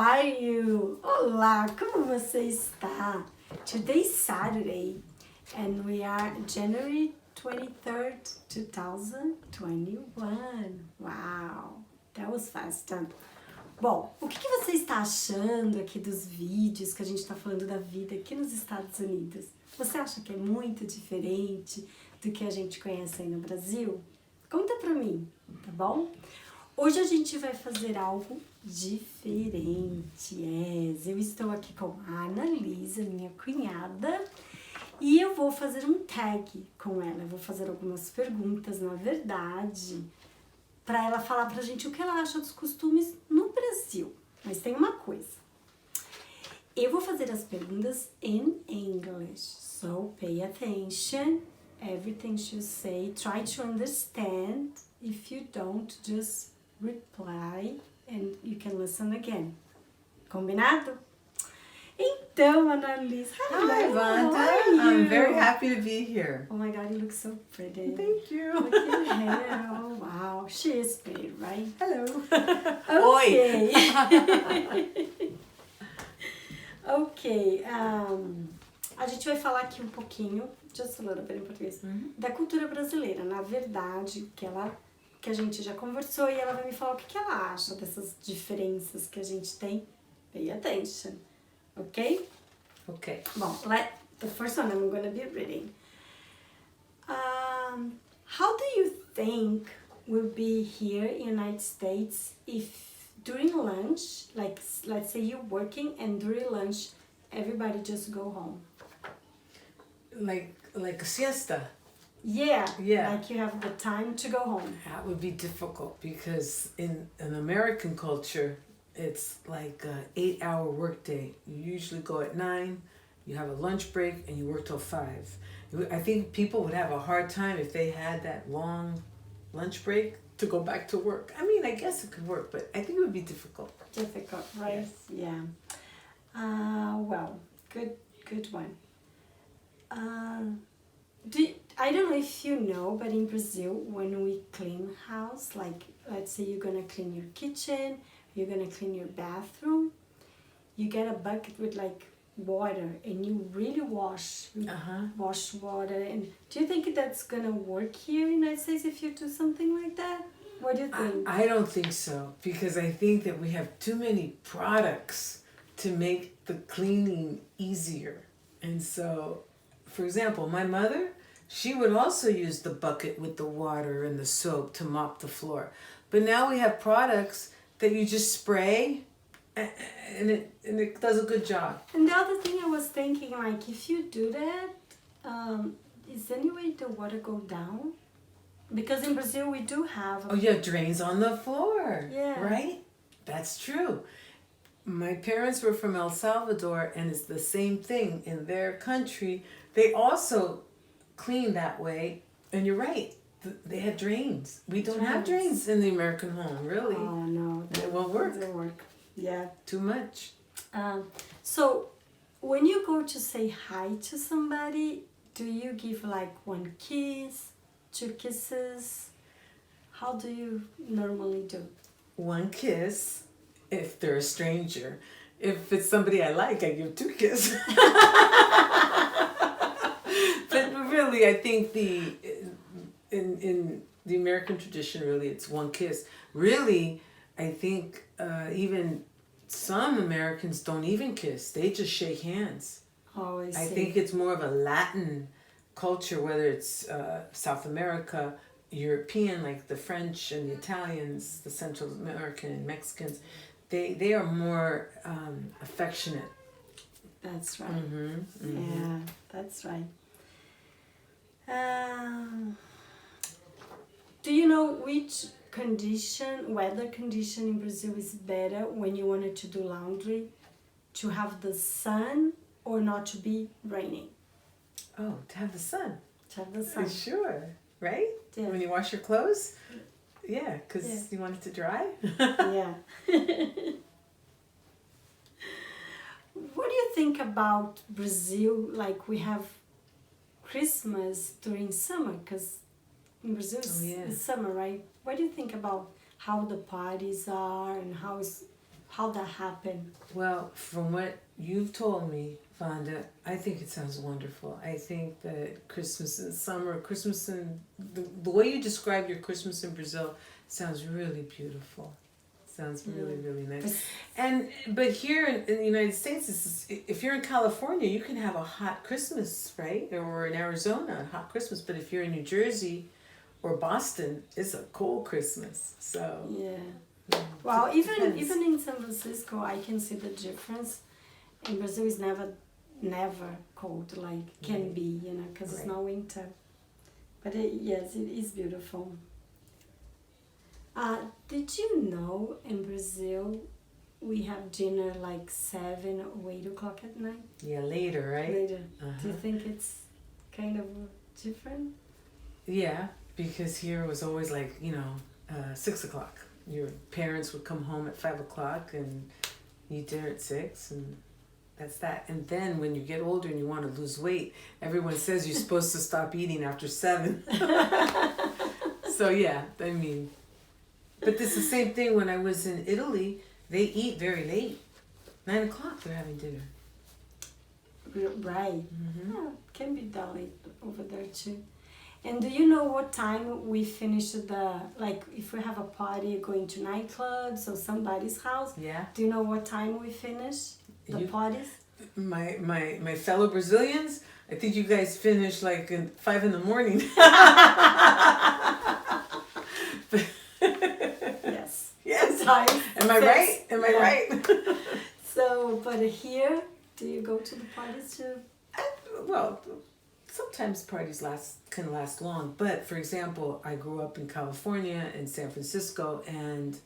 are you? Olá, como você está? Today's Saturday and we are January 23rd, 2021. Wow, that was fast, huh? Bom, o que você está achando aqui dos vídeos que a gente está falando da vida aqui nos Estados Unidos? Você acha que é muito diferente do que a gente conhece aí no Brasil? Conta pra mim, tá bom? Hoje a gente vai fazer algo diferente. Eu estou aqui com a Analiz, minha cunhada, e eu vou fazer um tag com ela. Eu vou fazer algumas perguntas, na verdade, para ela falar pra gente o que ela acha dos costumes no Brasil. Mas tem uma coisa. Eu vou fazer as perguntas in English. So pay attention. Everything you say. Try to understand. If you don't, just reply and you can listen again. Combinado? Então, Analiz, Hi, Wanda. I'm very happy to be here. Oh my God, you look so pretty. Thank you. Look at your hair. Oh, wow. She is pretty, right? Hello. Okay. Ok. A gente vai falar aqui um pouquinho, just a little bit em português, da cultura brasileira. Na verdade, que a gente já conversou e ela vai me falar o que ela acha dessas diferenças que a gente tem. Pay attention. Okay? Okay. Bom, the first one I'm going to be reading. How do you think will be here in the United States if during lunch, like let's say you're working and during lunch everybody just go home? Like a siesta. Yeah. Yeah. Like you have the time to go home. That would be difficult because in an American culture, it's like an 8-hour workday. You usually go at 9, you have a lunch break, and you work till 5. I think people would have a hard time if they had that long lunch break to go back to work. I mean, I guess it could work, but I think it would be difficult. Difficult, right? Yes. Yeah. Well, good one. I don't know if you know, but in Brazil, when we clean house, like let's say you're gonna clean your kitchen, you're gonna clean your bathroom, you get a bucket with like water and you really wash water. And do you think that's gonna work here in the United States if you do something like that? What do you think? I don't think so, because I think that we have too many products to make the cleaning easier. And so, for example, my mother, she would also use the bucket with the water and the soap to mop the floor. But now we have products that you just spray and it does a good job. And the other thing I was thinking, like if you do that, is any way the water go down? Because in Brazil we do have... Oh yeah, drains on the floor. Yeah. Right? That's true. My parents were from El Salvador, and it's the same thing in their country. They also clean that way, and you're right. They had drains. We don't have drains in the American home, really. Oh no, It won't work. Doesn't work. Yeah. Too much. So when you go to say hi to somebody, do you give like one kiss, 2 kisses? How do you normally do? One kiss if they're a stranger. If it's somebody I like, I give 2 kisses. But really, I think in the American tradition, really, it's one kiss. Really, I think Oh, even some Americans don't even kiss. They just shake hands. I see. I think it's more of a Latin culture, whether it's South America, European, like the French and the Italians, the Central American and Mexicans. They are more affectionate. That's right. Yeah, that's right. Do you know which weather condition in Brazil is better when you wanted to do laundry? To have the sun or not to be raining? Oh, to have the sun. To have the sun. Sure, right? Yeah. When you wash your clothes? Yeah, because you want it to dry. Yeah. What do you think about Brazil? Like we have Christmas during summer, because in Brazil it's summer, right? What do you think about how the parties are and how that happened? Well, from what you've told me, Vonda, I think it sounds wonderful. I think that Christmas in summer, Christmas in the way you describe your Christmas in Brazil sounds really beautiful. Sounds really, really nice. But here in the United States, if you're in California, you can have a hot Christmas, right? Or in Arizona, a hot Christmas. But if you're in New Jersey or Boston, it's a cold Christmas. So well, even in San Francisco, I can see the difference. In Brazil, is never cold like can be, because it's not winter. But yes, it is beautiful. Did you know in Brazil we have dinner like 7 or 8 o'clock at night? Yeah, later, right? Later. Do you think it's kind of different? Yeah, because here it was always like, 6 o'clock. Your parents would come home at 5 o'clock and eat dinner at 6, and that's that. And then when you get older and you want to lose weight, everyone says you're supposed to stop eating after 7. So yeah, I mean, but it's the same thing when I was in Italy. They eat very late. 9 o'clock they're having dinner. Right. Yeah, can be that late over there too. And do you know what time we finish if we have a party going to nightclubs or somebody's house? Yeah. Do you know what time we finish the parties? My fellow Brazilians, I think you guys finish like at 5 in the morning. Yes. Am I right? Am I right? So, but here, do you go to the parties too? Well, sometimes parties can last long. But for example, I grew up in California in San Francisco, and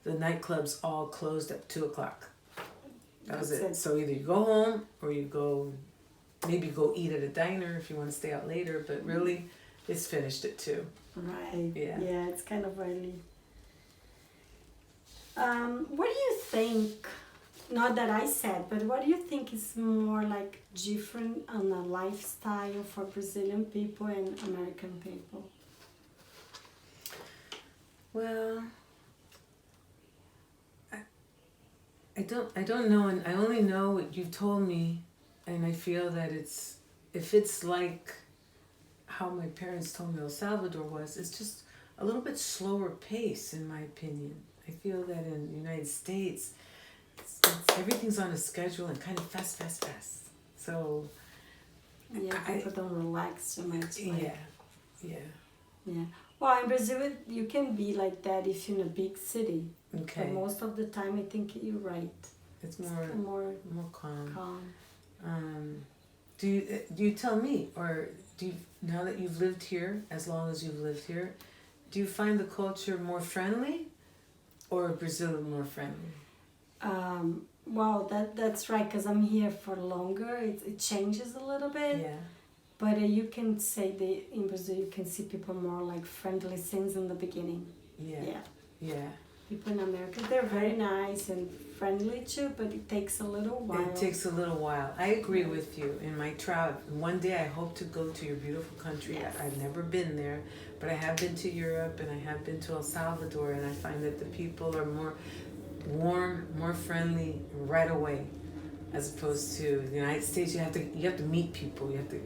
the nightclubs all closed at 2 o'clock. That was it. So either you go home or you go eat at a diner if you want to stay out later. But really, it's finished at 2. Right. Yeah, it's kind of early. What do you think, not that I said, but what do you think is more like different on a lifestyle for Brazilian people and American people? Well, I don't know, and I only know what you've told me, and I feel that if it's like how my parents told me El Salvador was, it's just a little bit slower pace, in my opinion. I feel that in the United States, everything's on a schedule and kind of fast. So People don't relax so much. Yeah. Well, in Brazil, you can be like that if you're in a big city. Okay. But most of the time, I think you're right. It's more calm. Do you tell me, or now that you've lived here, as long as you've lived here, do you find the culture more friendly, or Brazil more friendly? Well, that's right, because I'm here for longer. It changes a little bit. Yeah. But you can say that in Brazil you can see people more like friendly since in the beginning. Yeah. People in America, they're very nice and friendly too, but it takes a little while. It takes a little while. I agree with you. In my travel, one day I hope to go to your beautiful country. Yes. I've never been there, but I have been to Europe and I have been to El Salvador, and I find that the people are more warm, more friendly right away, as opposed to the United States. You have to meet people. You have to,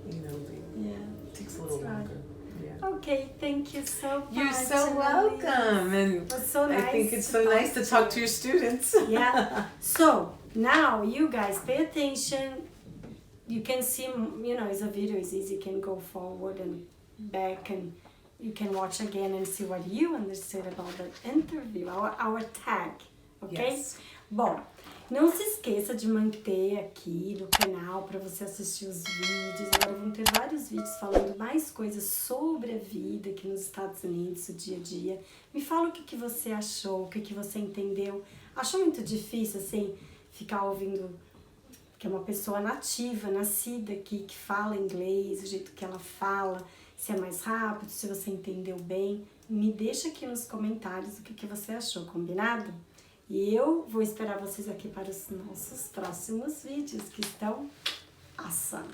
it takes a little longer. Yeah. Okay, thank you so much. You're so welcome, and it was so nice. I think it's so nice to talk to your students. Yeah. So now you guys pay attention. You can see, it's a video. It's easy. You can go forward and back, and you can watch again and see what you understood about the interview, our tag, ok? Yes. Bom, não se esqueça de manter aqui no canal para você assistir os vídeos. Agora vão ter vários vídeos falando mais coisas sobre a vida aqui nos Estados Unidos, o dia a dia. Me fala o que você achou, o que você entendeu. Achou muito difícil, assim, ficar ouvindo que é uma pessoa nativa, nascida aqui, que fala inglês, o jeito que ela fala, se é mais rápido, se você entendeu bem. Me deixa aqui nos comentários o que você achou, combinado? E eu vou esperar vocês aqui para os nossos próximos vídeos, que estão awesome!